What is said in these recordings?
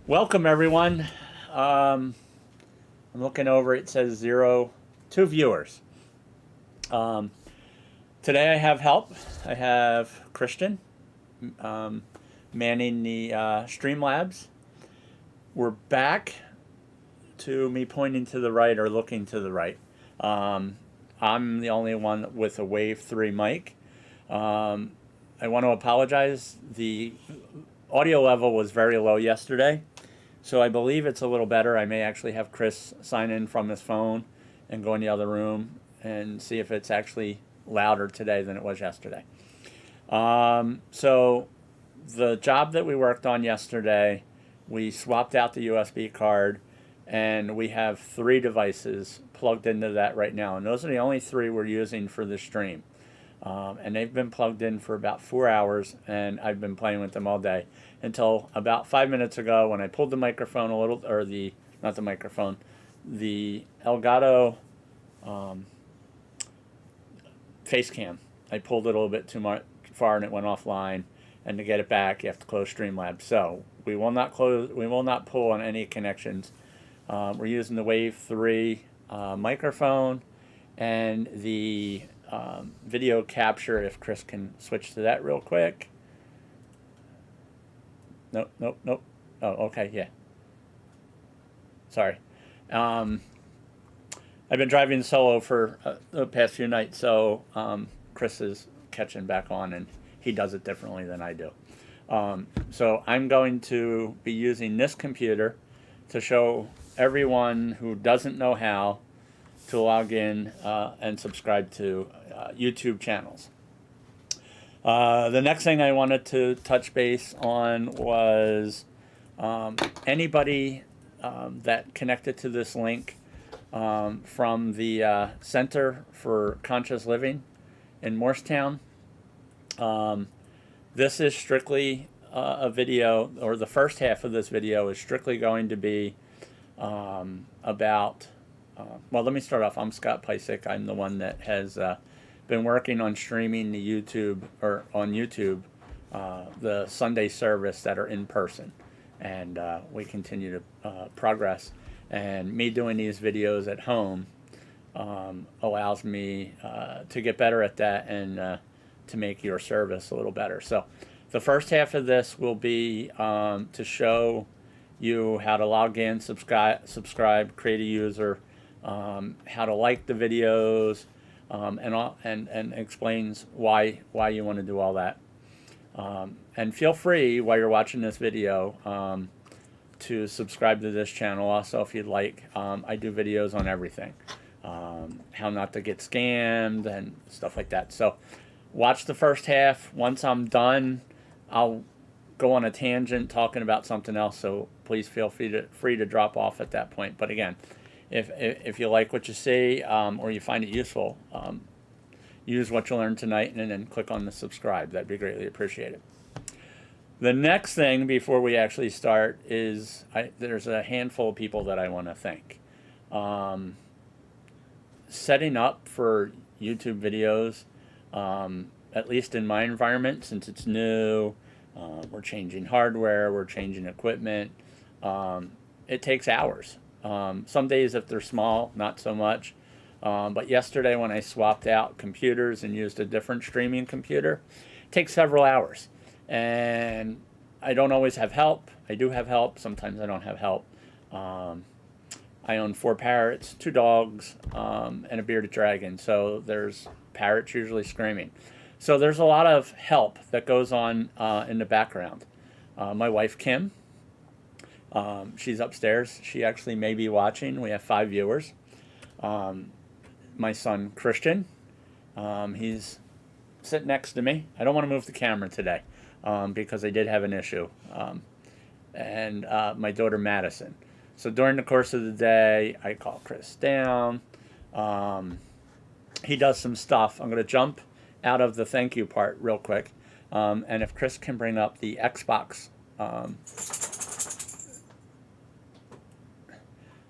Welcome everyone. I'm looking over, it says 2 viewers. Today I have help. I have Christian manning the Streamlabs. We're back to me pointing to the right or looking to the right. I'm the only one with a Wave 3 mic. I want to apologize. The audio level was very low yesterday, so I believe it's a little better. I may actually have Chris sign in from his phone and go in the other room and see if it's actually louder today than it was yesterday. So the job that we worked on yesterday, we swapped out the USB card, and we have 3 devices plugged into that right now, and those are the only 3 we're using for the stream. And they've been plugged in for about 4 hours, and I've been playing with them all day until about 5 minutes ago when I pulled the microphone a little, or not the microphone, the Elgato face cam. I pulled it a little bit too far and it went offline, and to get it back you have to close Streamlabs. So we will not pull on any connections. We're using the Wave 3 microphone and the video capture, if Chris can switch to that real quick. Nope. Oh, okay, yeah. Sorry. I've been driving solo for the past few nights, so Chris is catching back on, and he does it differently than I do. So I'm going to be using this computer to show everyone who doesn't know how to log in and subscribe to YouTube channels. The next thing I wanted to touch base on was anybody that connected to this link from the Center for Conscious Living in Morristown. This is strictly a video, or the first half of this video is strictly going to be about, well, let me start off. I'm Scott Pysick. I'm the one that has been working on streaming the YouTube, or on YouTube, the Sunday service that are in person, and we continue to progress. And me doing these videos at home allows me to get better at that and to make your service a little better. So the first half of this will be to show you how to log in, subscribe, create a user, how to like the videos, and explains why you want to do all that. And feel free, while you're watching this video, to subscribe to this channel also if you'd like. I do videos on everything, how not to get scammed and stuff like that. So watch the first half. Once I'm done, I'll go on a tangent talking about something else, so please feel free to drop off at that point. But again, if you like what you see, or you find it useful, use what you learned tonight and then click on the subscribe. That'd be greatly appreciated. The next thing before we actually start is there's a handful of people that I want to thank. Setting up for YouTube videos, at least in my environment, since it's new, we're changing hardware, we're changing equipment, it takes hours. Some days if they're small, not so much. But yesterday when I swapped out computers and used a different streaming computer, it takes several hours. And I don't always have help. I do have help. Sometimes I don't have help. I own 4 parrots, 2 dogs, and a bearded dragon. So there's parrots usually screaming. So there's a lot of help that goes on in the background. My wife, Kim, she's upstairs. She actually may be watching. We have 5 viewers. My son, Christian, he's sitting next to me. I don't want to move the camera today. Because I did have an issue, and my daughter Madison. So during the course of the day, I call Chris down. He does some stuff. I'm going to jump out of the thank you part real quick, and if Chris can bring up the Xbox.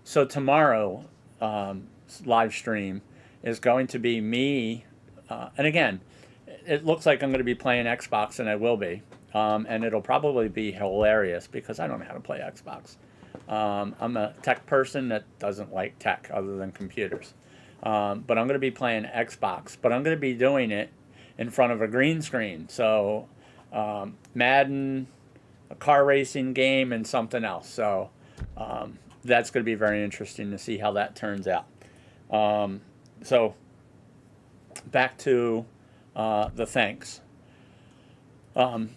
So tomorrow, live stream is going to be me, and again, it looks like I'm going to be playing Xbox, and I will be. and it'll probably be hilarious because I don't know how to play Xbox. I'm a tech person that doesn't like tech other than computers. But I'm going to be playing Xbox, but I'm going to be doing it in front of a green screen. So Madden, a car racing game, and something else. So that's going to be very interesting to see how that turns out. So back to the thanks. The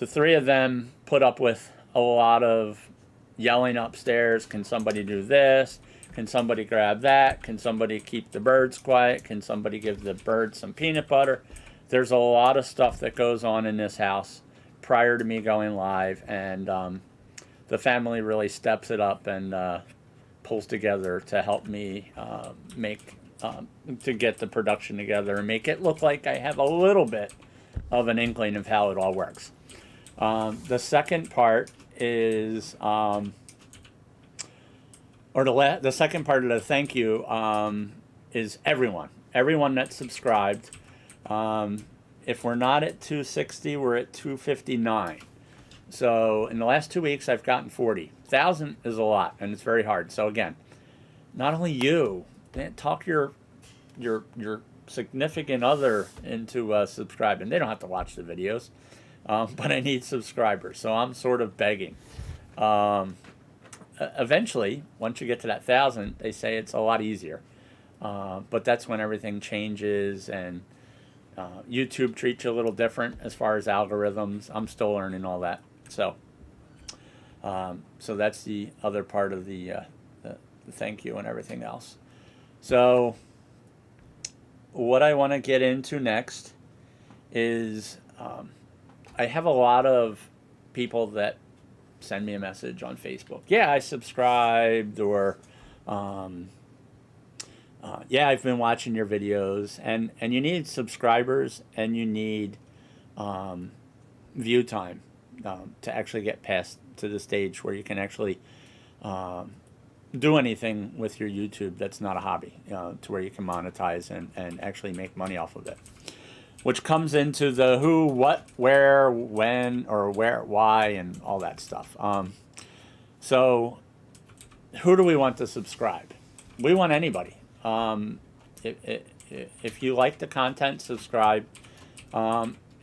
three of them put up with a lot of yelling upstairs. Can somebody do this? Can somebody grab that? Can somebody keep the birds quiet? Can somebody give the birds some peanut butter? There's a lot of stuff that goes on in this house prior to me going live, and the family really steps it up and pulls together to help me to get the production together and make it look like I have a little bit of an inkling of how it all works. The second part is, the second part of the thank you is everyone that's subscribed. If we're not at 260, we're at 259. So in the last 2 weeks, I've gotten 40. 1,000 is a lot, and it's very hard. So again, not only you, talk your significant other into subscribing. They don't have to watch the videos, but I need subscribers, so I'm sort of begging. Eventually, once you get to that 1,000, they say it's a lot easier. But that's when everything changes, and YouTube treats you a little different as far as algorithms. I'm still learning all that. So that's the other part of the thank you and everything else. So what I want to get into next is I have a lot of people that send me a message on Facebook. Yeah, I subscribed, or yeah, I've been watching your videos. And you need subscribers, and you need view time to actually get past to the stage where you can actually do anything with your YouTube that's not a hobby, to where you can monetize and actually make money off of it. Which comes into the who, what, where, when, or where, why, and all that stuff. So who do we want to subscribe? We want anybody. If you like the content, subscribe.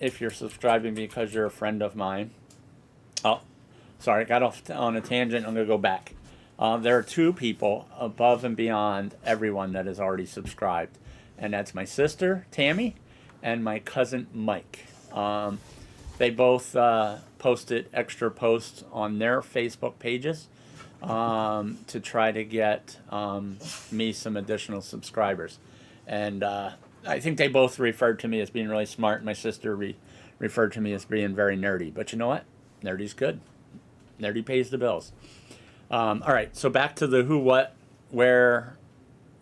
If you're subscribing because you're a friend of mine. Oh, sorry, I got off on a tangent. I'm going to go back. There are two people above and beyond everyone that has already subscribed. And that's my sister, Tammy, and my cousin, Mike. They both posted extra posts on their Facebook pages to try to get me some additional subscribers. And I think they both referred to me as being really smart. My sister referred to me as being very nerdy. But you know what? Nerdy's good. Nerdy pays the bills. All right, so back to the who, what, where,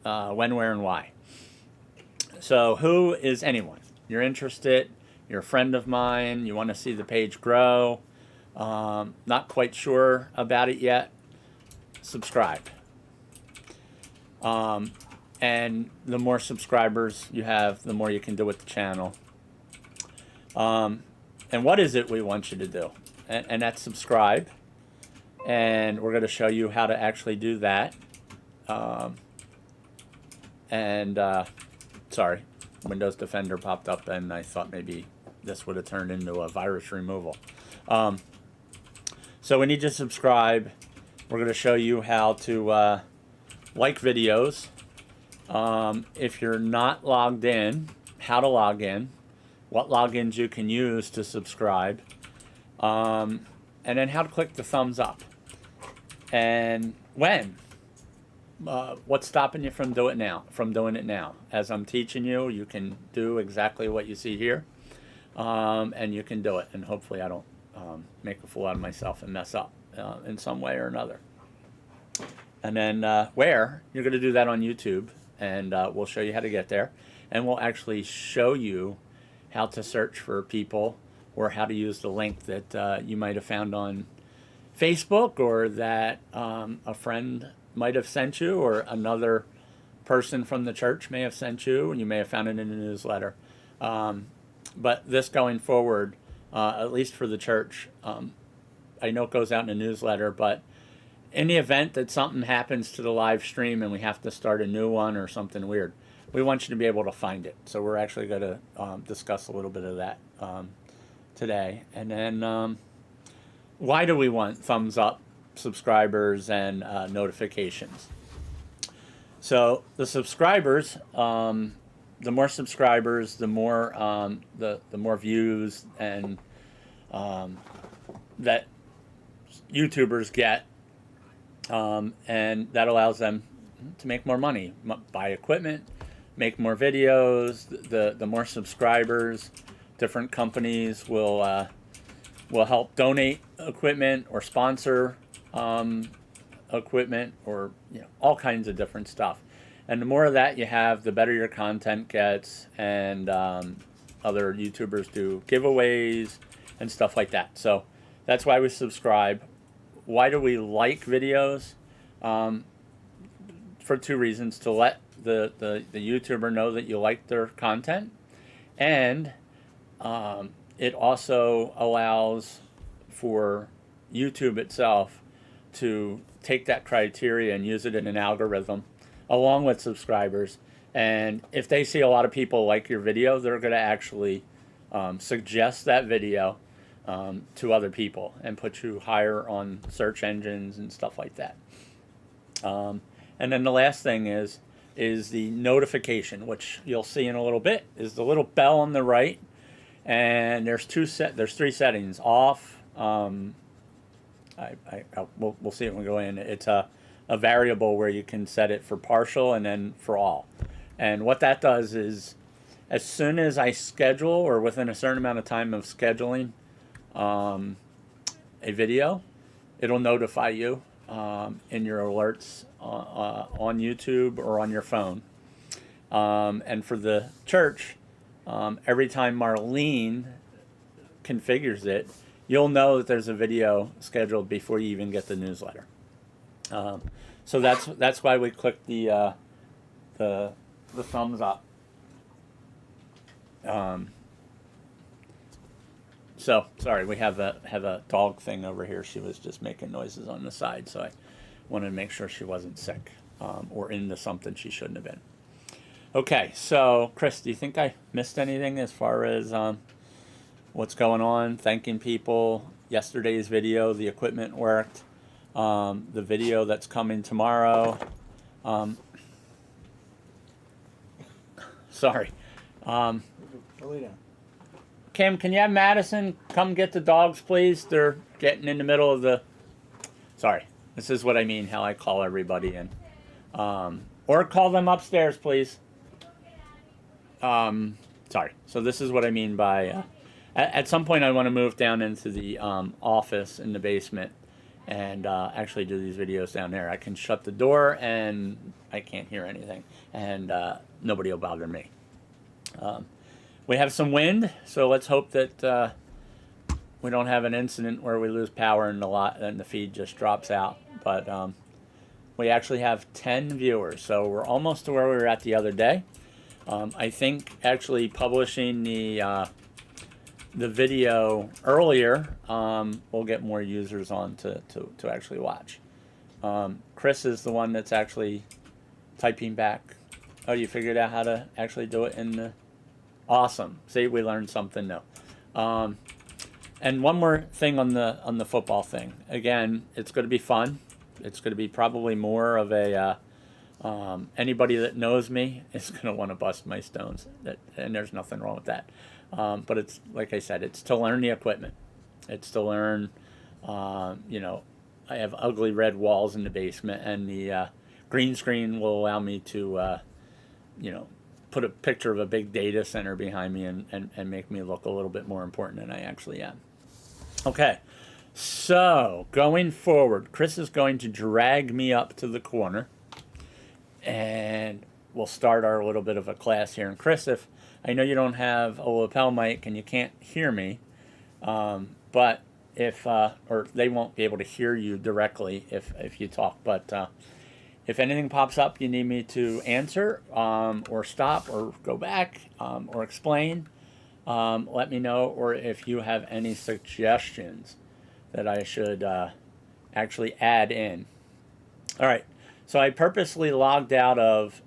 when, where, and why. So who is anyone? You're interested, you're a friend of mine, you want to see the page grow, not quite sure about it yet, subscribe. And the more subscribers you have, the more you can do with the channel. And what is it we want you to do? And that's subscribe. And we're going to show you how to actually do that. Sorry, Windows Defender popped up, and I thought maybe this would have turned into a virus removal. So we need to subscribe. We're going to show you how to like videos. If you're not logged in, how to log in, what logins you can use to subscribe, and then how to click the thumbs up. And when. What's stopping you from doing it now? As I'm teaching you, you can do exactly what you see here, and you can do it. And hopefully I don't make a fool out of myself and mess up in some way or another. And then where, you're going to do that on YouTube, and we'll show you how to get there. And we'll actually show you how to search for people, or how to use the link that you might have found on Facebook, or that a friend might have sent you, or another person from the church may have sent you, and you may have found it in a newsletter. But this going forward, at least for the church. I know it goes out in a newsletter, but in the event that something happens to the live stream and we have to start a new one or something weird, we want you to be able to find it. So we're actually going to discuss a little bit of that today. And then why do we want thumbs up, subscribers, and notifications? So the subscribers, the more subscribers, the more the more views and that YouTubers get, and that allows them to make more money, buy equipment, make more videos. The more subscribers, different companies will help donate equipment or sponsor equipment, or all kinds of different stuff. And the more of that you have, the better your content gets, and other YouTubers do giveaways and stuff like that. So that's why we subscribe. Why do we like videos? For two reasons: to let the YouTuber know that you like their content, and it also allows for YouTube itself to take that criteria and use it in an algorithm along with subscribers. And if they see a lot of people like your video, they're going to actually suggest that video to other people and put you higher on search engines and stuff like that. And then the last thing is the notification, which you'll see in a little bit, is the little bell on the right. And there's three settings: off. We'll see it when we go in. It's a variable where you can set it for partial and then for all. And what that does is, as soon as I schedule, or within a certain amount of time of scheduling a video, it'll notify you in your alerts on YouTube or on your phone. And for the church, every time Marlene configures it, you'll know that there's a video scheduled before you even get the newsletter. So that's why we click the thumbs up. So sorry, we have a dog thing over here. She was just making noises on the side, so I wanted to make sure she wasn't sick or into something she shouldn't have been. Okay, so Chris, do you think I missed anything as far as what's going on? Thanking people. Yesterday's video, the equipment worked. The video that's coming tomorrow. Sorry. Kim, can you have Madison come get the dogs, please? They're getting in the middle of the... Sorry. This is what I mean, how I call everybody in. Or call them upstairs, please. Sorry. So this is what I mean by... at some point, I want to move down into the office in the basement and actually do these videos down there. I can shut the door and I can't hear anything, and nobody will bother me. We have some wind, so let's hope that we don't have an incident where we lose power and the feed just drops out. But we actually have 10 viewers, so we're almost to where we were at the other day. I think actually publishing the video earlier will get more users on to actually watch. Chris is the one that's actually typing back. Oh, you figured out how to actually do it in the... Awesome. See, we learned something new. And one more thing on the football thing. Again, it's going to be fun. It's going to be probably more of a... anybody that knows me is going to want to bust my stones. And there's nothing wrong with that. But it's, like I said, it's to learn the equipment. It's to learn, I have ugly red walls in the basement, and the green screen will allow me to, put a picture of a big data center behind me and make me look a little bit more important than I actually am. Okay, so going forward, Chris is going to drag me up to the corner, and we'll start our little bit of a class here. And Chris, if I know you don't have a lapel mic and you can't hear me, but if or they won't be able to hear you directly if you talk. But if anything pops up you need me to answer or stop or go back or explain, let me know, or if you have any suggestions that I should actually add in. All right, so I purposely logged out of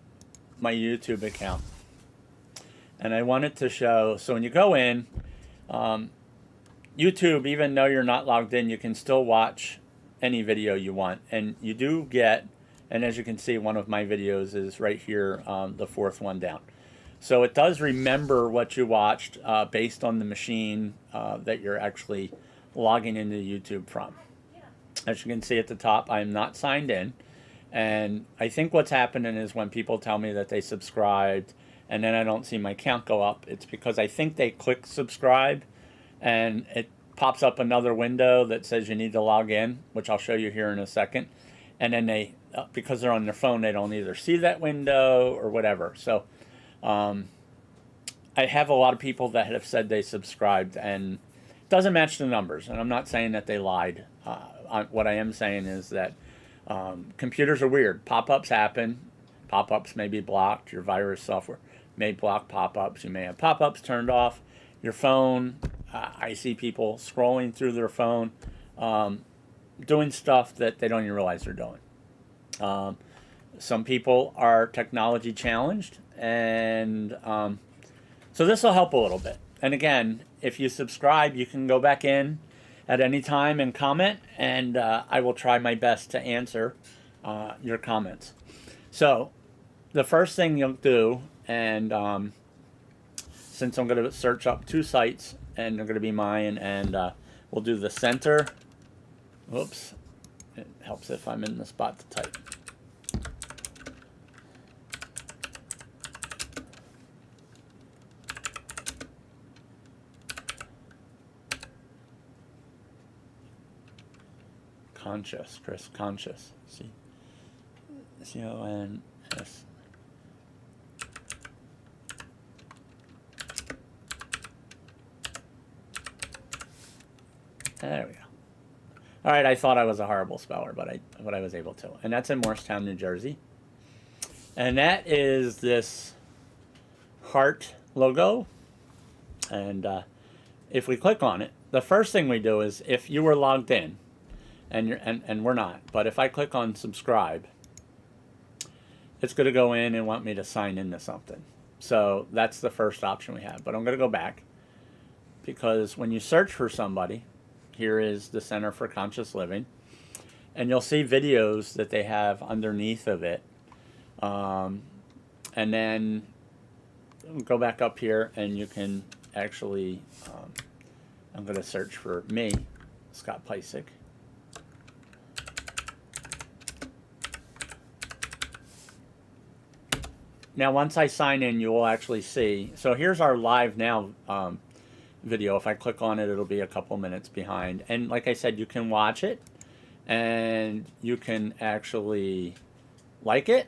my YouTube account, and I wanted to show, so when you go in, YouTube, even though you're not logged in, you can still watch any video you want, and you do get, and as you can see, one of my videos is right here, the fourth one down. So it does remember what you watched based on the machine that you're actually logging into YouTube from. As you can see at the top, I'm not signed in. And I think what's happening is when people tell me that they subscribed and then I don't see my count go up, it's because I think they click subscribe and it pops up another window that says you need to log in, which I'll show you here in a second. And then they, because they're on their phone, they don't either see that window or whatever. So I have a lot of people that have said they subscribed and it doesn't match the numbers. And I'm not saying that they lied. What I am saying is that computers are weird. Pop-ups happen. Pop-ups may be blocked. Your virus software may block pop-ups. You may have pop-ups turned off. Your phone, I see people scrolling through their phone, doing stuff that they don't even realize they're doing. Some people are technology challenged, and so this will help a little bit. And again, if you subscribe, you can go back in at any time and comment, and I will try my best to answer your comments. So the first thing you'll do, and since I'm going to search up two sites, and they're going to be mine, and we'll do the center. Whoops. It helps if I'm in the spot to type. Conscious, Chris, conscious. See, C-O-N-S. There we go. All right, I thought I was a horrible speller, but I was able to. And that's in Morristown, New Jersey. And that is this heart logo. And if we click on it, the first thing we do is, if you were logged in, and we're not, but if I click on subscribe, it's going to go in and want me to sign into something. So that's the first option we have. But I'm going to go back, because when you search for somebody, here is the Center for Conscious Living, and you'll see videos that they have underneath of it. And then go back up here, and you can actually, I'm going to search for me, Scott Pysick. Now, once I sign in, you will actually see. So here's our live now video. If I click on it, it'll be a couple minutes behind. And like I said, you can watch it, and you can actually like it.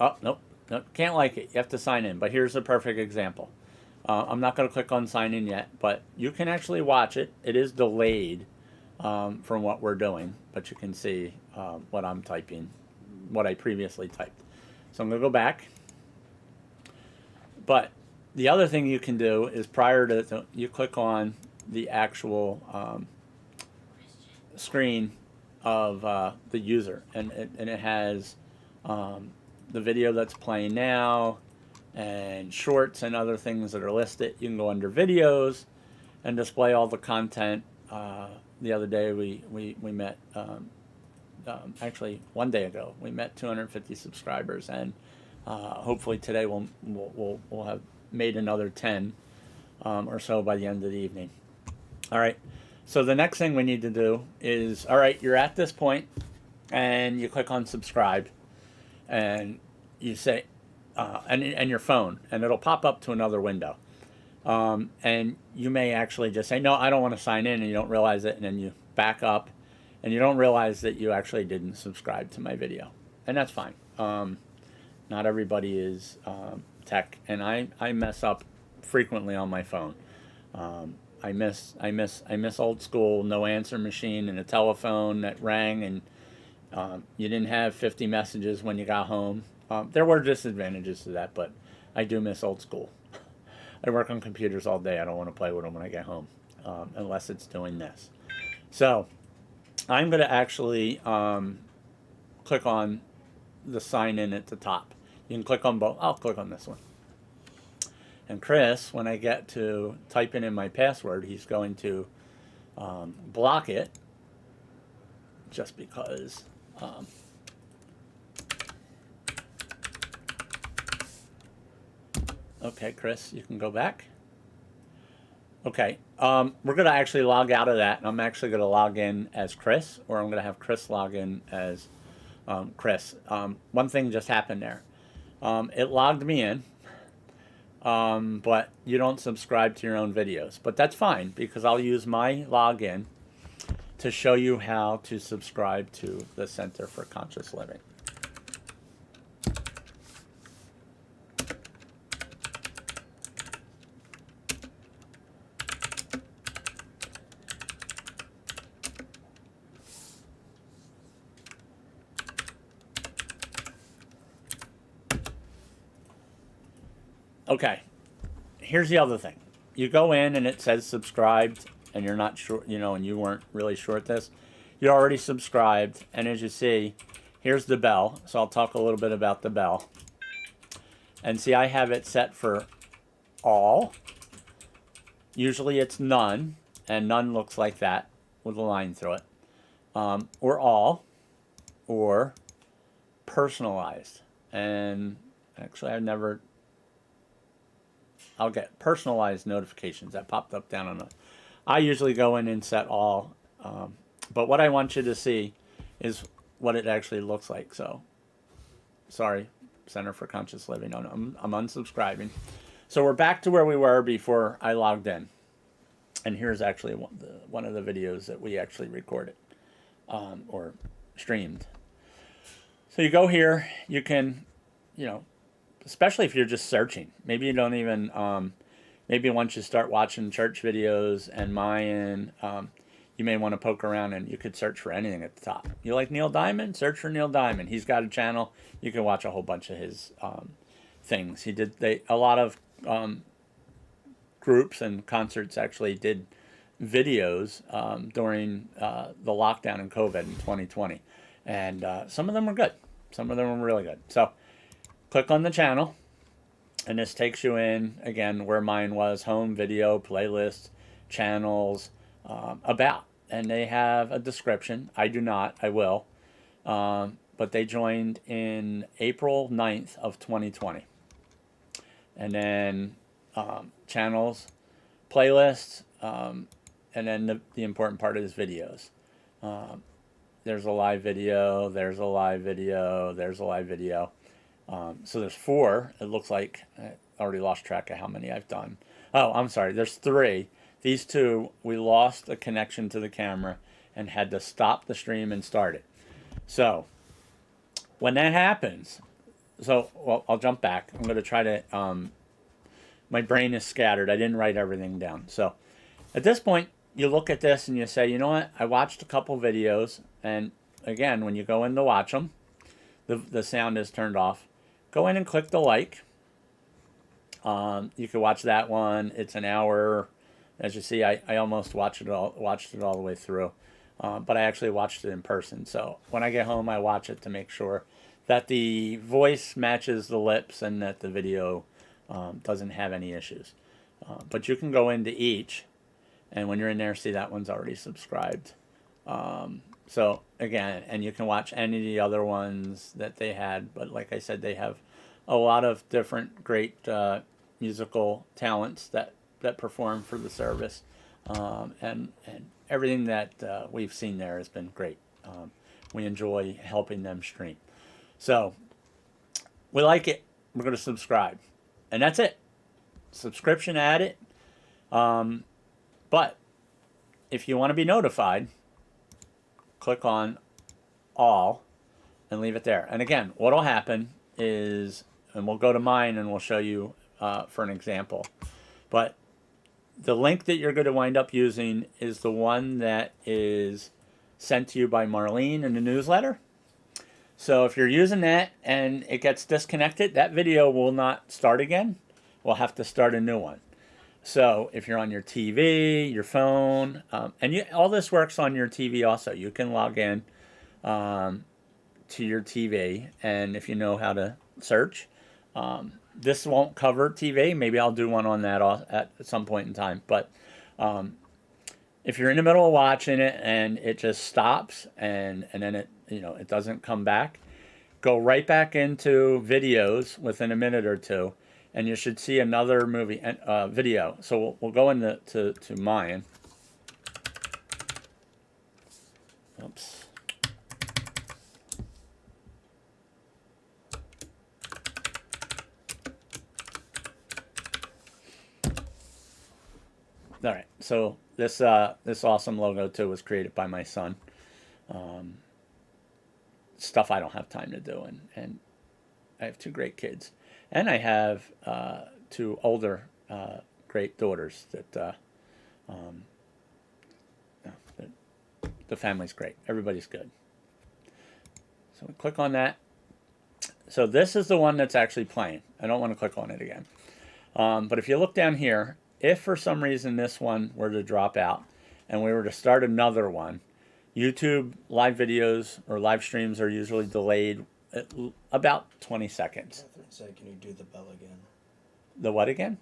Oh, nope, can't like it. You have to sign in. But here's a perfect example. I'm not going to click on sign in yet, but you can actually watch it. It is delayed from what we're doing, but you can see what I'm typing, what I previously typed. So I'm going to go back. But the other thing you can do is, prior to you click on the actual screen of the user, and it has the video that's playing now, and shorts and other things that are listed. You can go under videos and display all the content. The other day we met, actually one day ago, we met 250 subscribers, and hopefully today we'll have made another 10 or so by the end of the evening. All right, so the next thing we need to do is, all right, you're at this point, and you click on subscribe, and you say, and your phone, and it'll pop up to another window. And you may actually just say, no, I don't want to sign in, and you don't realize it, and then you back up, and you don't realize that you actually didn't subscribe to my video. And that's fine. Not everybody is tech, and I mess up frequently on my phone. I miss old school, no answer machine and a telephone that rang, and you didn't have 50 messages when you got home. There were disadvantages to that, but I do miss old school. I work on computers all day. I don't want to play with them when I get home, unless it's doing this. So I'm going to actually click on the sign in at the top. You can click on both. I'll click on this one. And Chris, when I get to typing in my password, he's going to block it just because. Okay, Chris, you can go back. Okay, we're going to actually log out of that, and I'm actually going to log in as Chris, or I'm going to have Chris log in as Chris. One thing just happened there. It logged me in, but you don't subscribe to your own videos. But that's fine, because I'll use my login to show you how to subscribe to the Center for Conscious Living. Okay, here's the other thing. You go in and it says subscribed, and you're not sure, and you weren't really sure at this. You're already subscribed, and as you see, here's the bell. So I'll talk a little bit about the bell. And see, I have it set for all. Usually it's none, and none looks like that with a line through it. Or all, or personalized. And actually, I'll get personalized notifications that popped up down on it. I usually go in and set all, but what I want you to see is what it actually looks like. So, sorry, Center for Conscious Living. I'm unsubscribing. So we're back to where we were before I logged in. And here's actually one of the videos that we actually recorded or streamed. So you go here, you can, especially if you're just searching. Maybe you don't even, maybe once you start watching church videos and Mayan, you may want to poke around and you could search for anything at the top. You like Neil Diamond? Search for Neil Diamond. He's got a channel. You can watch a whole bunch of his things. A lot of groups and concerts actually did videos during the lockdown and COVID in 2020. And some of them were good. Some of them were really good. So click on the channel, and this takes you in, again, where mine was, home, video, playlists, channels, about. And they have a description. I do not. I will. But they joined in April 9th of 2020. And then channels, playlists, and then the important part is videos. There's a live video, there's a live video, there's a live video. So there's 4. It looks like I already lost track of how many I've done. Oh, I'm sorry. There's 3. These 2, we lost a connection to the camera and had to stop the stream and start it. So when that happens, well, I'll jump back. I'm going to try to, my brain is scattered. I didn't write everything down. So at this point, you look at this and you say, you know what? I watched a couple videos. And again, when you go in to watch them, the sound is turned off. Go in and click the like. You can watch that one. It's an hour. As you see, I almost watched it all the way through. But I actually watched it in person. So when I get home, I watch it to make sure that the voice matches the lips and that the video doesn't have any issues. But you can go into each. And when you're in there, see that one's already subscribed. So again, and you can watch any of the other ones that they had. But like I said, they have a lot of different great musical talents that perform for the service. And everything that we've seen there has been great. We enjoy helping them stream. So we like it. We're going to subscribe. And that's it. Subscription added. But if you want to be notified, click on all and leave it there. And again, what will happen is, and we'll go to mine and we'll show you for an example. But the link that you're going to wind up using is the one that is sent to you by Marlene in the newsletter. So if you're using that and it gets disconnected, that video will not start again. We'll have to start a new one. So if you're on your TV, your phone, and all this works on your TV also. You can log in to your TV, and if you know how to search, this won't cover TV. Maybe I'll do one on that at some point in time. But if you're in the middle of watching it and it just stops and then it doesn't come back, go right back into videos within a minute or two, and you should see another movie video. So we'll go into to mine. Oops. All right, so this awesome logo too was created by my son. Stuff I don't have time to do, and I have two great kids, and I have two older great daughters that the family's great. Everybody's good. So we click on that. So this is the one that's actually playing. I don't want to click on it again. But if you look down here, if for some reason this one were to drop out and we were to start another one, YouTube live videos or live streams are usually delayed at about 20 seconds. Say, can you do the bell again? The what again?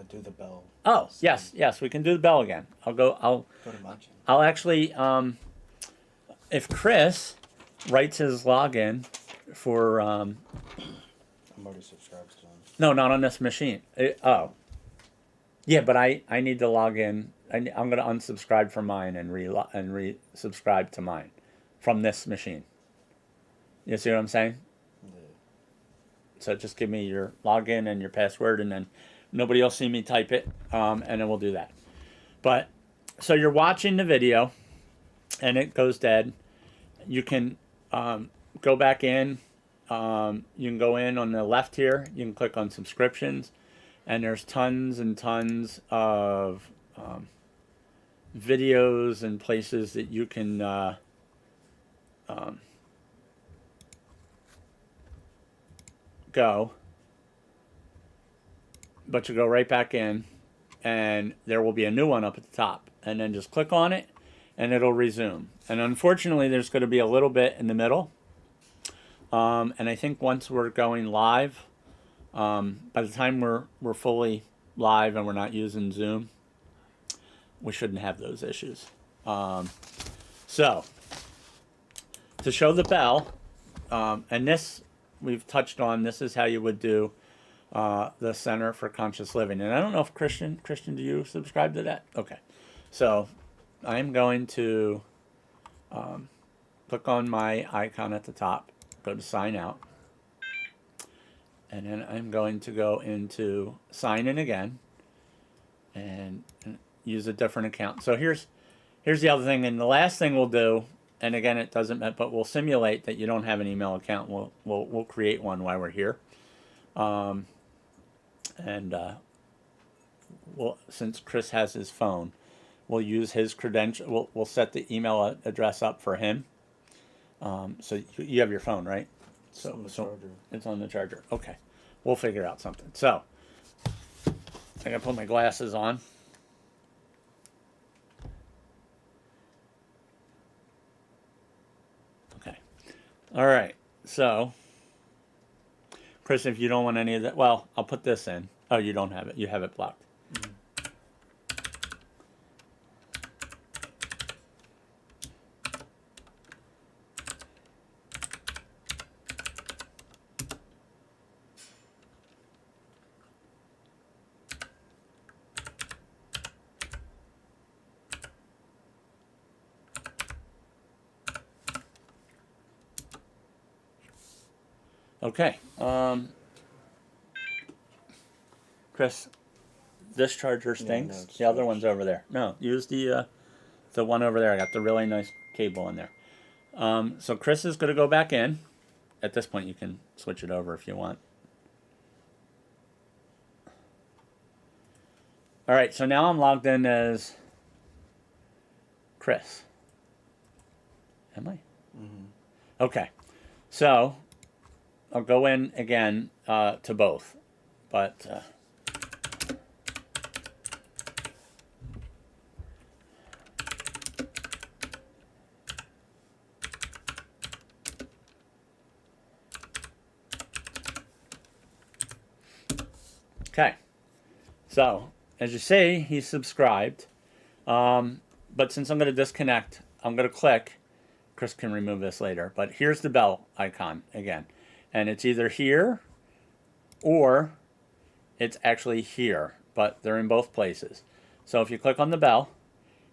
Do the bell. Oh, yes, we can do the bell again. I'll go to my channel. I'll actually, if Chris writes his login for... I'm already subscribed to him. No, not on this machine. Yeah, but I need to log in. I'm going to unsubscribe from mine and resubscribe to mine from this machine. You see what I'm saying? Yeah. So just give me your login and your password, and then nobody will see me type it, and then we'll do that. But so you're watching the video, and it goes dead. You can go back in. You can go in on the left here. You can click on subscriptions, and there's tons and tons of videos and places that you can go. But you go right back in, and there will be a new one up at the top, and then just click on it, and it'll resume. And unfortunately, there's going to be a little bit in the middle. And I think once we're going live, by the time we're fully live and we're not using Zoom, we shouldn't have those issues. So, to show the bell, and this we've touched on, this is how you would do the Center for Conscious Living. And I don't know if Christian, do you subscribe to that? Okay. So, I'm going to click on my icon at the top, go to sign out, and then I'm going to go into sign in again and use a different account. So here's the other thing, and the last thing we'll do, and again it doesn't matter, but we'll simulate that you don't have an email account. We'll create one while we're here, since Chris has his phone, we'll use his credential. We'll set the email address up for him. So you have your phone, right? So it's on the charger. Okay, we'll figure out something. So I gotta put my glasses on. Okay. All right. So, Chris, if you don't want any of that, well, I'll put this in. Oh, you don't have it. You have it blocked. Mm-hmm. Okay, Chris, this charger stinks. The other one's over there. No, use the one over there. I got the really nice cable in there. So Chris is going to go back in. At this point, you can switch it over if you want. All right, so now I'm logged in as Chris. Am I? Mm-hmm. Okay, so I'll go in again to both, but Okay. So, as you see, he's subscribed. But since I'm going to disconnect, I'm going to click. Chris can remove this later. But here's the bell icon again. And it's either here or it's actually here. But they're in both places. So if you click on the bell,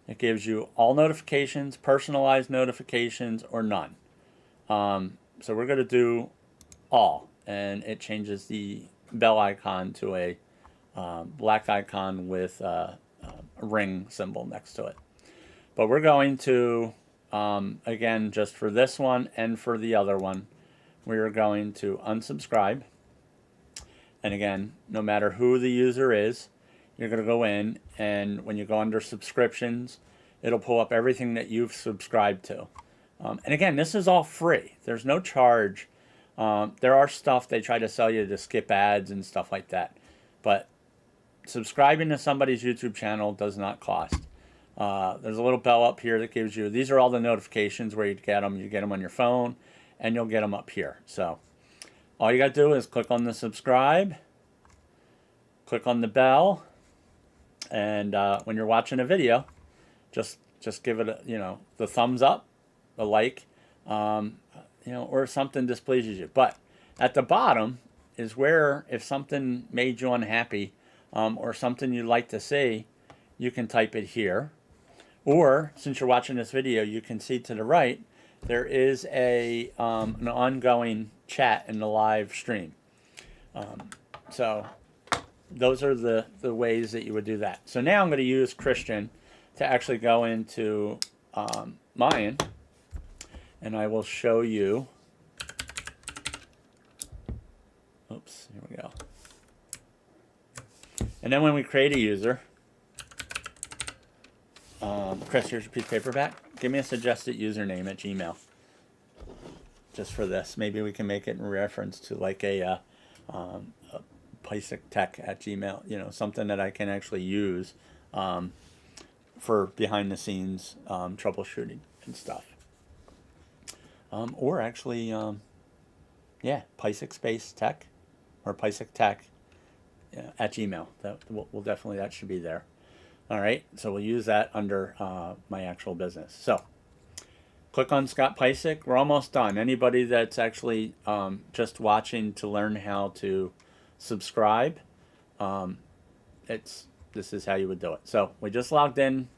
it gives you all notifications, personalized notifications, or none. So we're going to do all. And it changes the bell icon to a black icon with a ring symbol next to it. But we're going to, again, just for this one and for the other one, we're going to unsubscribe. And again, no matter who the user is, you're going to go in, and when you go under subscriptions, it'll pull up everything that you've subscribed to. And again, this is all free. There's no charge. There are stuff they try to sell you to skip ads and stuff like that. But subscribing to somebody's YouTube channel does not cost. There's a little bell up here that gives you, these are all the notifications where you get them. You get them on your phone, and you'll get them up here. So all you got to do is click on the subscribe, click on the bell, and when you're watching a video, just give it a, the thumbs up, the like, or something displeases you. But at the bottom is where, if something made you unhappy, or something you'd like to see, you can type it here. Or, since you're watching this video, you can see to the right, there is an ongoing chat in the live stream. So those are the ways that you would do that. So now I'm going to use Christian to actually go into mine, and I will show you. Oops, here we go. And then when we create a user, Chris, here's your piece of paper back. Give me a suggested username at Gmail. Just for this. Maybe we can make it in reference to like a Tech at Gmail, something that I can actually use for behind the scenes troubleshooting and stuff. Or actually, Pysic Space Tech or Pysic Tech at Gmail. That should be there. All right, so we'll use that under my actual business. So click on Scott Pysic. We're almost done. Anybody that's actually just watching to learn how to subscribe, this is how you would do it. So we just logged in,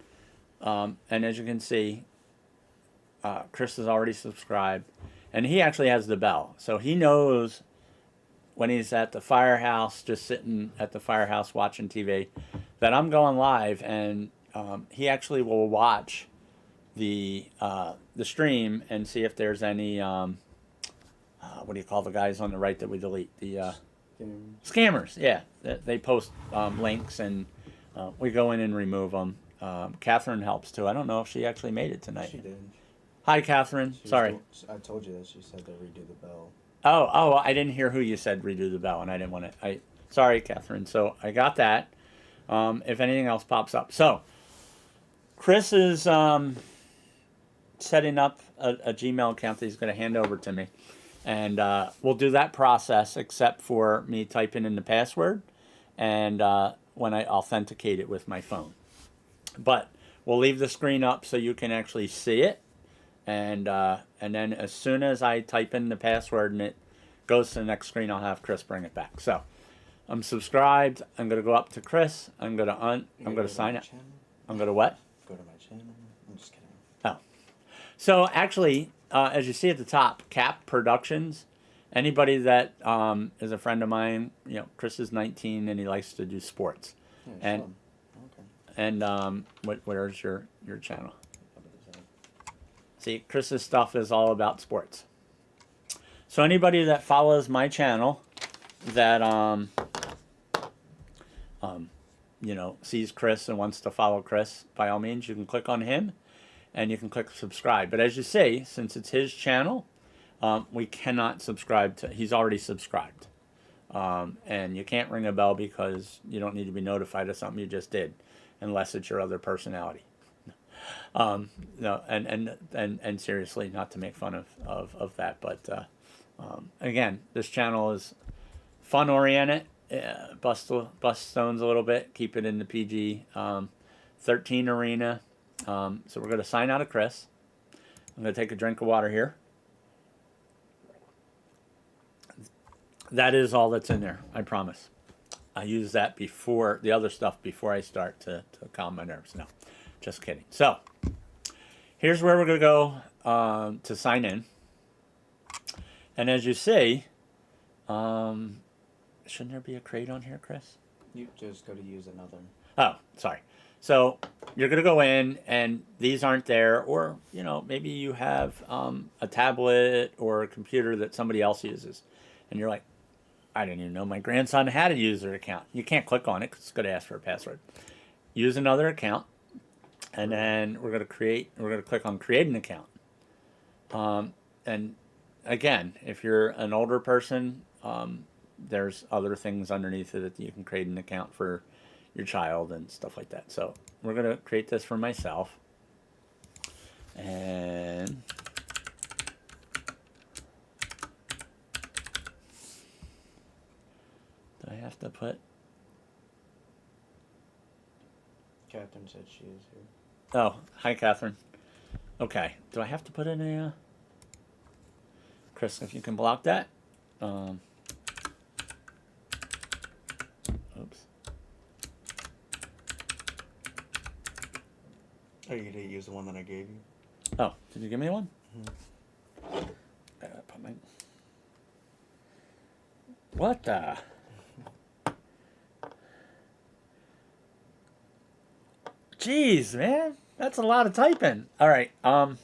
and as you can see, Chris is already subscribed, and he actually has the bell. So he knows when he's at the firehouse, just sitting at the firehouse watching TV, that I'm going live, and he actually will watch the stream and see if there's any what do you call the guys on the right that we delete, the scammers. Yeah, they post links, and we go in and remove them. Catherine helps too. I don't know if she actually made it tonight. She did. Hi, Catherine. Sorry. I told you that she said to redo the bell. Oh, I didn't hear who you said redo the bell, and I didn't want to. Sorry, Catherine. So I got that. If anything else pops up. So Chris is setting up a Gmail account that he's going to hand over to me. And we'll do that process except for me typing in the password and when I authenticate it with my phone. But we'll leave the screen up so you can actually see it. And then as soon as I type in the password and it goes to the next screen, I'll have Chris bring it back. So I'm subscribed. I'm going to go up to Chris. I'm going to sign it. I'm going to what? Go to my channel. I'm just kidding. Oh. So actually, as you see at the top, Cap Productions. Anybody that is a friend of mine, Chris is 19 and he likes to do sports. Yeah, and fun. Okay. Where's your channel? See, Chris's stuff is all about sports. So anybody that follows my channel that sees Chris and wants to follow Chris, by all means, you can click on him and you can click subscribe. But as you see, since it's his channel, we cannot subscribe to, he's already subscribed. And you can't ring a bell because you don't need to be notified of something you just did, unless it's your other personality. No, and seriously, not to make fun of that, but again, this channel is fun oriented. bust stones a little bit, keep it in the PG 13 arena. So we're going to sign out of Chris. I'm going to take a drink of water here. That is all that's in there, I promise. I use that before the other stuff before I start to calm my nerves. No, just kidding. So here's where we're going to go to sign in. And as you see, shouldn't there be a crate on here, Chris? You just go to use another. Oh, sorry. So you're going to go in and these aren't there, or, you know, maybe you have a tablet or a computer that somebody else uses. And you're like, I didn't even know my grandson had a user account. You can't click on it because it's going to ask for a password. Use another account. And then we're going to click on create an account. And again, if you're an older person, there's other things underneath it that you can create an account for your child and stuff like that. So we're going to create this for myself. And do I have to put... Catherine said she is here. Oh, hi, Catherine. Okay. Do I have to put in a... Chris, if you can block that. Oops. Oh, you didn't use the one that I gave you? Oh, did you give me one? Mm-hmm. Put my... What the... Jeez, man. That's a lot of typing. All right. I'm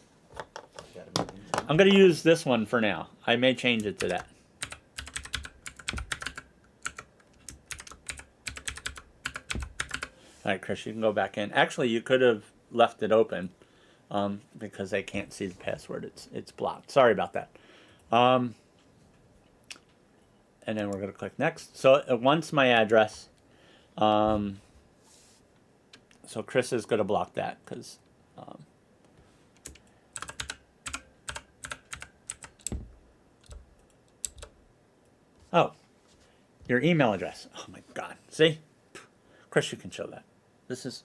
going to use this one for now. I may change it to that. All right, Chris, you can go back in. Actually, you could have left it open because they can't see the password. It's blocked. Sorry about that. And then we're going to click next. So it wants my address. So Chris is going to block that because oh, your email address. Oh my God. See? Chris, you can show that. This is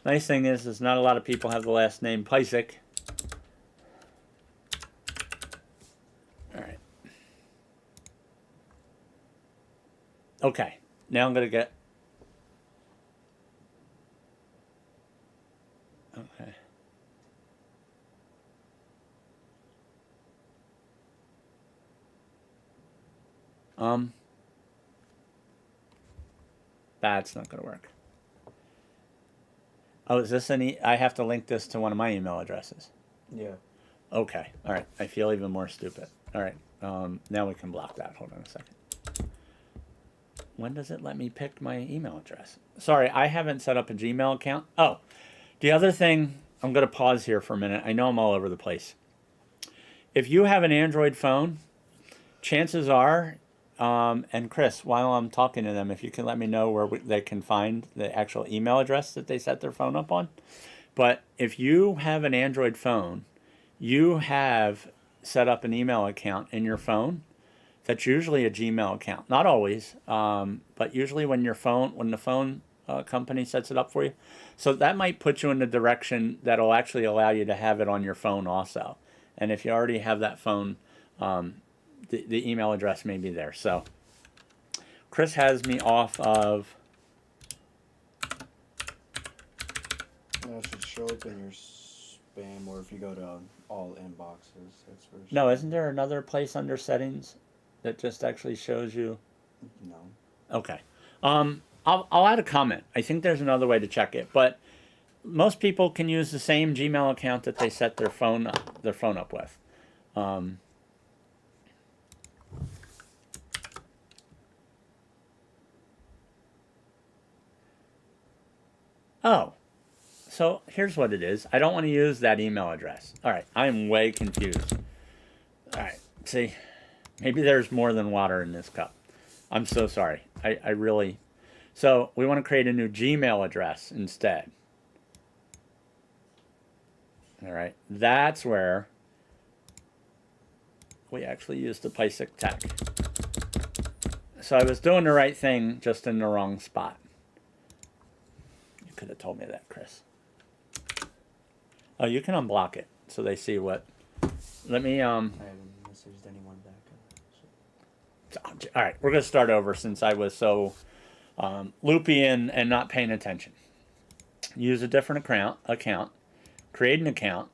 nice thing is not a lot of people have the last name Pysick. All right. Okay. Now I'm going to get... Okay. That's not going to work. Oh, is this I have to link this to one of my email addresses. Yeah. Okay. All right. I feel even more stupid. All right. Now we can block that. Hold on a second. When does it let me pick my email address? Sorry, I haven't set up a Gmail account. Oh, the other thing, I'm going to pause here for a minute. I know I'm all over the place. If you have an Android phone, chances are, and Chris, while I'm talking to them, if you can let me know where they can find the actual email address that they set their phone up on. But if you have an Android phone, you have set up an email account in your phone. That's usually a Gmail account. Not always, but usually when the phone company sets it up for you. So that might put you in the direction that'll actually allow you to have it on your phone also. And if you already have that phone, the email address may be there. So Chris has me off of... That should show up in your spam, or if you go to all inboxes. That's where. No, isn't there another place under settings that just actually shows you? No. Okay. I'll add a comment. I think there's another way to check it, but most people can use the same Gmail account that they set their phone up with. Oh, so here's what it is. I don't want to use that email address. All right, I'm way confused. All right, see, maybe there's more than water in this cup. I'm so sorry. I really... So we want to create a new Gmail address instead. All right, that's where we actually use the PySic tech. So I was doing the right thing, just in the wrong spot. You could have told me that, Chris. Oh, you can unblock it so they see what. Let me I haven't messaged anyone back. All right, we're gonna start over since I was so loopy and not paying attention. Use a different account. Create an account.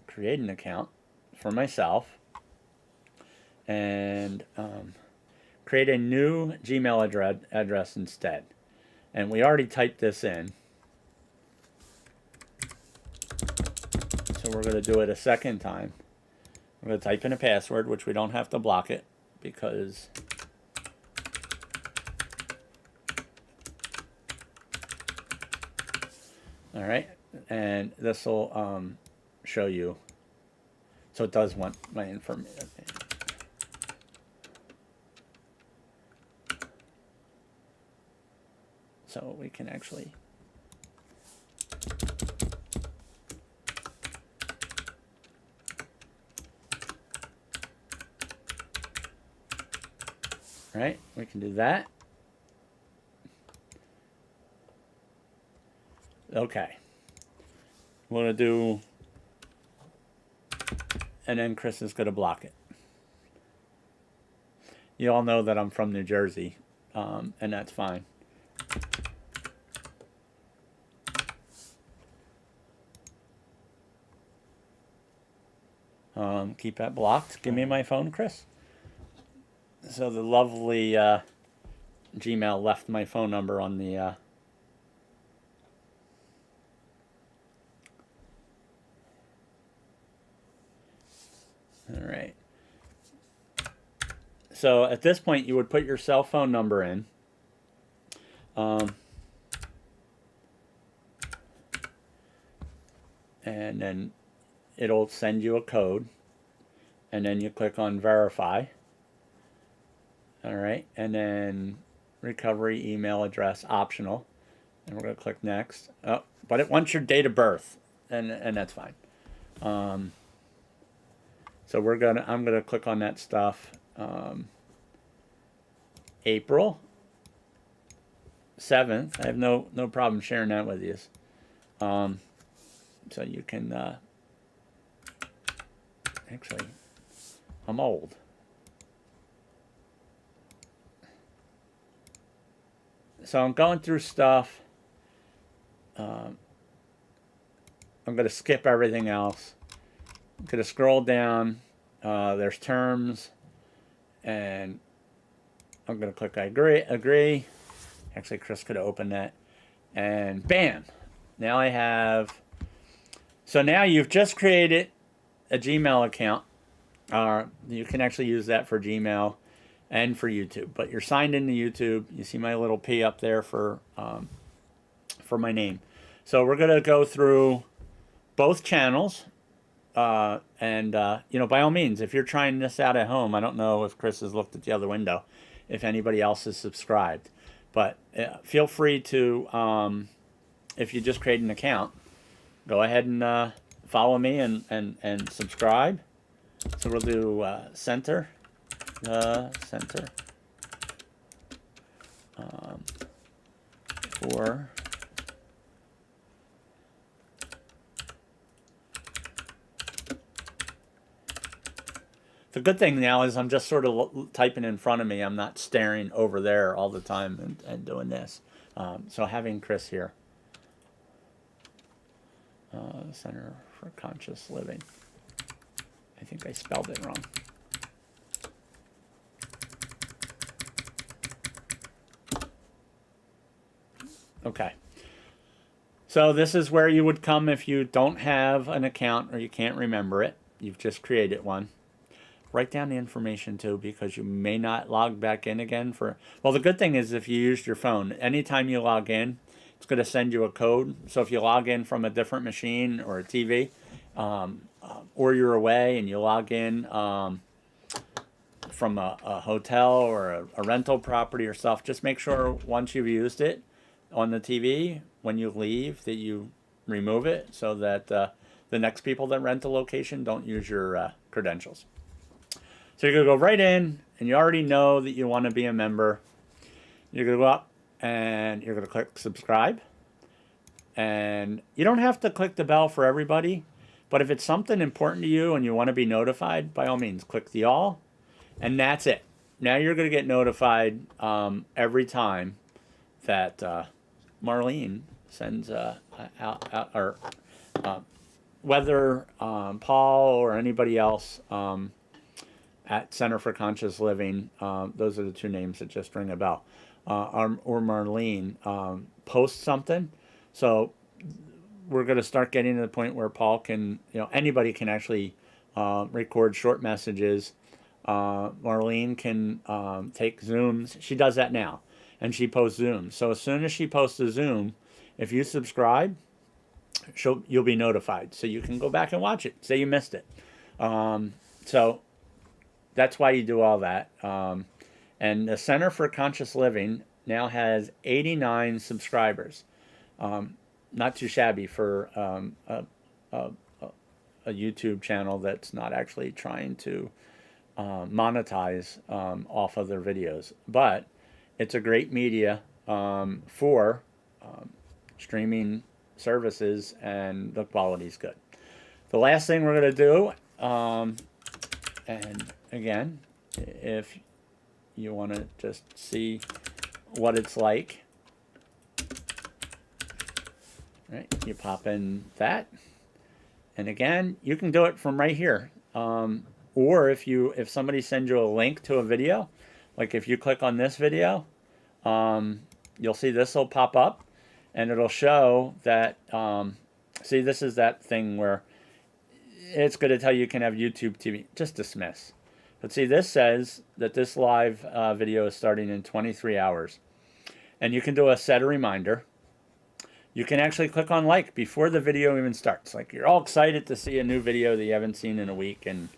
Create an account for myself. And create a new Gmail address instead. And we already typed this in. So we're going to do it a second time. We're going to type in a password, which we don't have to block it because all right, and this will show you. So it does want my information. So we can actually right, we can do that. Okay. We're going to do, and then Chris is going to block it. You all know that I'm from New Jersey, and that's fine. Keep that blocked. Give me my phone, Chris. So the lovely Gmail left my phone number on the all right. So at this point, you would put your cell phone number in. And then it'll send you a code. And then you click on verify. All right. And then recovery email address optional. And we're going to click next. Oh, but it wants your date of birth. And that's fine. So I'm gonna click on that stuff. April 7th. I have no problem sharing that with you. So you can actually, I'm old. So I'm going through stuff. I'm going to skip everything else. I'm going to scroll down. There's terms. And I'm going to click I agree. Actually, Chris could have opened that. And bam. Now I have. So now you've just created a Gmail account. You can actually use that for Gmail and for YouTube. But you're signed into YouTube. You see my little P up there for my name. So we're going to go through both channels. And by all means, if you're trying this out at home, I don't know if Chris has looked at the other window, if anybody else is subscribed. But feel free to, if you just create an account, go ahead and follow me and subscribe. So we'll do center. For the good thing now is I'm just sort of typing in front of me. I'm not staring over there all the time and doing this. So having Chris here. Center for Conscious Living. I think I spelled it wrong. Okay. So this is where you would come if you don't have an account or you can't remember it. You've just created one. Write down the information too, because you may not log back in again well, the good thing is if you used your phone, anytime you log in, it's going to send you a code. So if you log in from a different machine or a TV, or you're away and you log in from a hotel or a rental property or stuff, just make sure once you've used it on the TV, when you leave, that you remove it so that the next people that rent the location don't use your credentials. So you're going to go right in, and you already know that you want to be a member. You're going to go up, and you're going to click subscribe. And you don't have to click the bell for everybody, but if it's something important to you and you want to be notified, by all means, click the all, and that's it. Now you're going to get notified every time that Marlene sends out or whether Paul or anybody else at Center for Conscious Living, those are the two names that just ring a bell, or Marlene posts something. So we're going to start getting to the point where Paul can, anybody can actually record short messages. Marlene can take Zooms. She does that now, and she posts Zooms. So as soon as she posts a Zoom, if you subscribe, you'll be notified. So you can go back and watch it. Say you missed it. So that's why you do all that. And the Center for Conscious Living now has 89 subscribers. Not too shabby for a YouTube channel that's not actually trying to monetize off of their videos. But it's a great media for streaming services, and the quality's good. The last thing we're going to do, and again, if you want to just see what it's like, right, you pop in that, and again, you can do it from right here. Or if somebody sends you a link to a video, like if you click on this video, you'll see this will pop up, and it'll show that, see, this is that thing where it's going to tell you can have YouTube TV. Just dismiss. But see, this says that this live video is starting in 23 hours. And you can do set a reminder. You can actually click on like before the video even starts. Like you're all excited to see a new video that you haven't seen in a week, and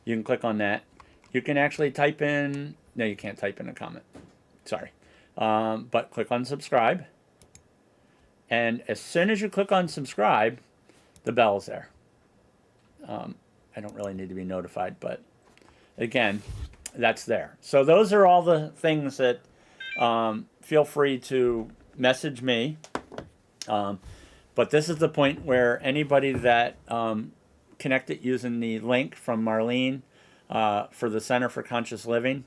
you can click on that. You can actually type in, no, you can't type in a comment. Sorry. But click on subscribe. And as soon as you click on subscribe, the bell's there. I don't really need to be notified, but again, that's there. So those are all the things that feel free to message me. But this is the point where anybody that connected using the link from Marlene for the Center for Conscious Living,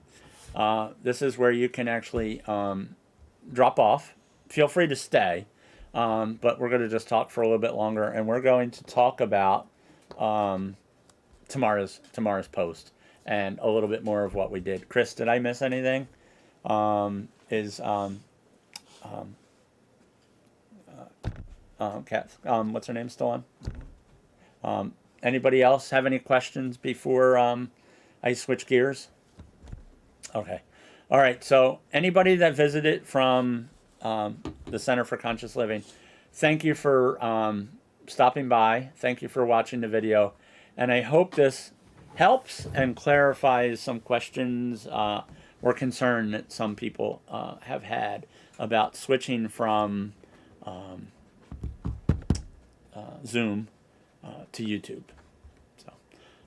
this is where you can actually drop off. Feel free to stay, but we're going to just talk for a little bit longer, and we're going to talk about tomorrow's post and a little bit more of what we did. Chris, did I miss anything? What's her name still on? Anybody else have any questions before I switch gears? Okay. All right. So anybody that visited from the Center for Conscious Living, thank you for stopping by. Thank you for watching the video. And I hope this helps and clarifies some questions or concern that some people have had about switching from Zoom to YouTube. So,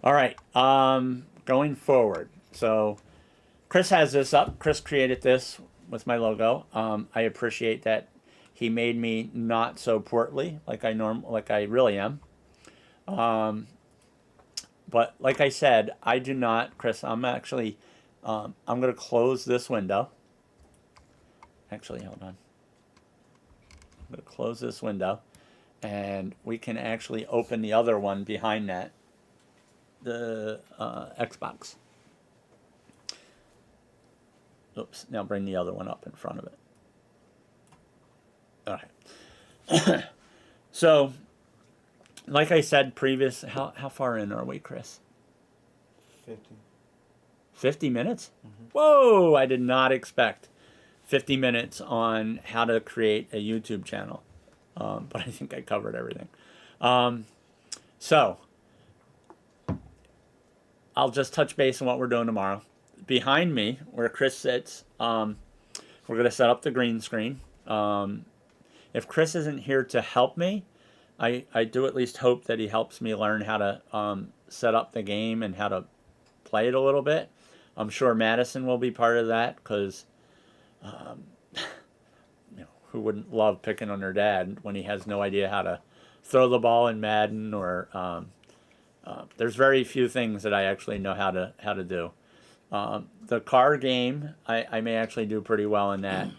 all right, going forward. So Chris has this up. Chris created this with my logo. I appreciate that he made me not so portly like I really am. But like I said, I do not, Chris, I'm actually, I'm going to close this window. Actually, hold on. I'm going to close this window, and we can actually open the other one behind that, the Xbox. Oops, now bring the other one up in front of it. All right. So, like I said previous, how far in are we, Chris? 50. 50 minutes? Mm-hmm. Whoa, I did not expect 50 minutes on how to create a YouTube channel. But I think I covered everything. So, I'll just touch base on what we're doing tomorrow. behind me, where Chris sits, we're going to set up the green screen. If Chris isn't here to help me, I do at least hope that he helps me learn how to set up the game and how to play it a little bit. I'm sure Madison will be part of that because who wouldn't love picking on their dad when he has no idea how to throw the ball in Madden or there's very few things that I actually know how to do. The car game, I may actually do pretty well in that.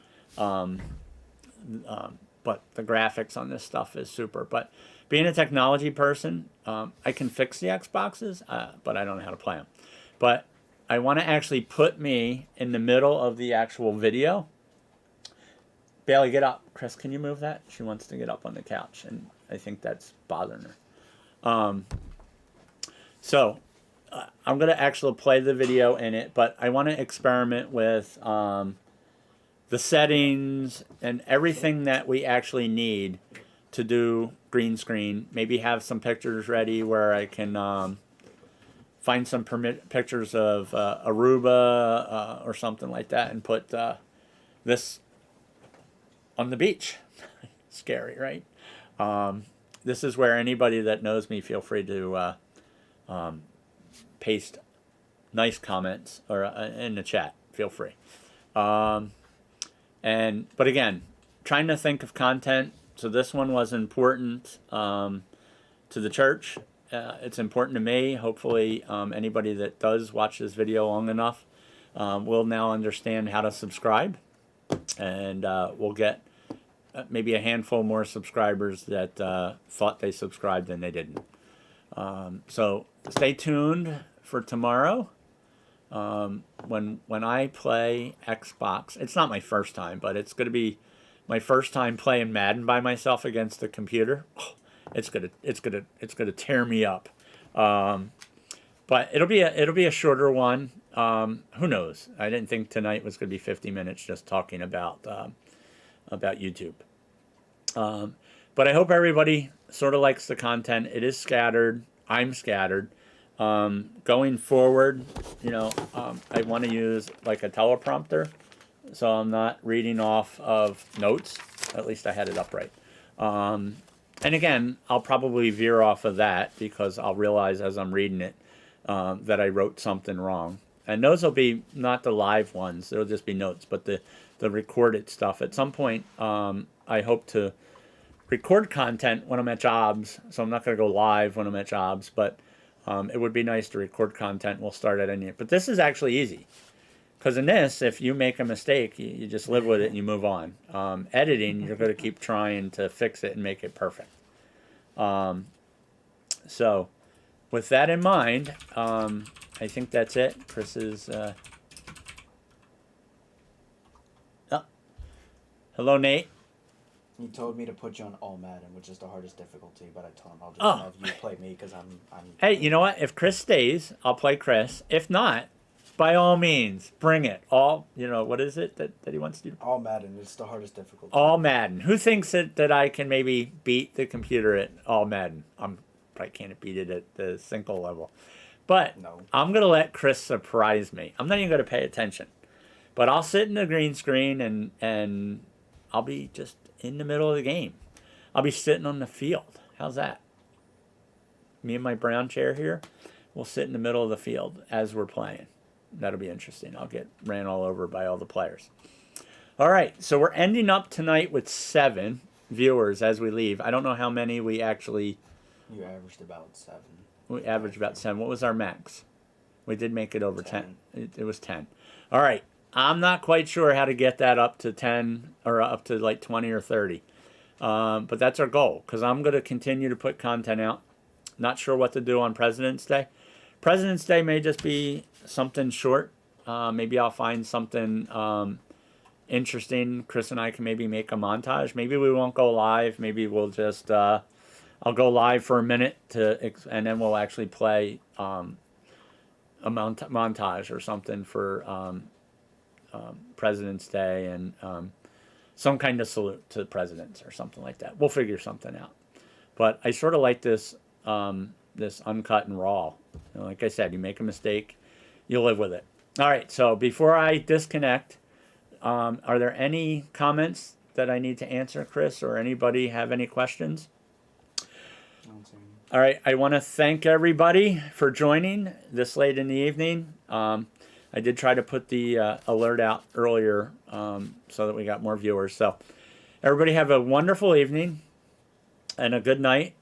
But the graphics on this stuff is super. But being a technology person, I can fix the Xboxes, but I don't know how to play them. But I want to actually put me in the middle of the actual video. Bailey, get up. Chris, can you move that? She wants to get up on the couch, and I think that's bothering her. So I'm going to actually play the video in it, but I want to experiment with the settings and everything that we actually need to do green screen. Maybe have some pictures ready where I can find some pictures of Aruba or something like that and put this on the beach. Scary, right? This is where anybody that knows me, feel free to paste nice comments or in the chat. Feel free. But again, trying to think of content. So this one was important to the church. It's important to me. Hopefully, anybody that does watch this video long enough will now understand how to subscribe, and we'll get maybe a handful more subscribers that thought they subscribed and they didn't. So stay tuned for tomorrow. When I play Xbox, it's not my first time, but it's going to be my first time playing Madden by myself against the computer. Oh, it's gonna tear me up. But it'll be a shorter one. Who knows? I didn't think tonight was going to be 50 minutes just talking about YouTube. But I hope everybody sort of likes the content. It is scattered. I'm scattered. Going forward, I want to use like a teleprompter, so I'm not reading off of notes. At least I had it upright. And again, I'll probably veer off of that because I'll realize as I'm reading it that I wrote something wrong. And those will be not the live ones. They'll just be notes. But the recorded stuff, at some point, I hope to record content when I'm at jobs. So I'm not going to go live when I'm at jobs. But it would be nice to record content. We'll start at any. But this is actually easy. Because in this, if you make a mistake, you just live with it and you move on. Editing, you're going to keep trying to fix it and make it perfect. So, with that in mind, I think that's it. Chris is... Oh. Hello, Nate. He told me to put you on all Madden, which is the hardest difficulty, but I told him I'll just have you play me because I'm... Hey, you know what? If Chris stays, I'll play Chris. If not... By all means, bring it. All, what is it that he wants to do? All Madden. It's the hardest difficulty. All Madden. Who thinks that I can maybe beat the computer at all Madden? I'm probably can't beat it at the single level. But no. I'm going to let Chris surprise me. I'm not even going to pay attention. But I'll sit in the green screen and I'll be just in the middle of the game. I'll be sitting on the field. How's that? Me and my brown chair here, we'll sit in the middle of the field as we're playing. That'll be interesting. I'll get ran all over by all the players. All right, so we're ending up tonight with 7 viewers as we leave. I don't know how many we actually... You averaged about 7. We averaged about 7. What was our max? We did make it over 10. It was 10. All right, I'm not quite sure how to get that up to 10 or up to like 20 or 30. But that's our goal because I'm going to continue to put content out. Not sure what to do on President's Day. President's Day may just be something short. Maybe I'll find something interesting. Chris and I can maybe make a montage. Maybe we won't go live. Maybe we'll just I'll go live for a minute and then we'll actually play a montage or something for President's Day and some kind of salute to presidents or something like that. We'll figure something out. But I sort of like this this uncut and raw. Like I said, you make a mistake, you live with it. All right, so before I disconnect, are there any comments that I need to answer, Chris, or anybody have any questions? All right, I want to thank everybody for joining this late in the evening. I did try to put the alert out earlier so that we got more viewers. So everybody have a wonderful evening and a good night.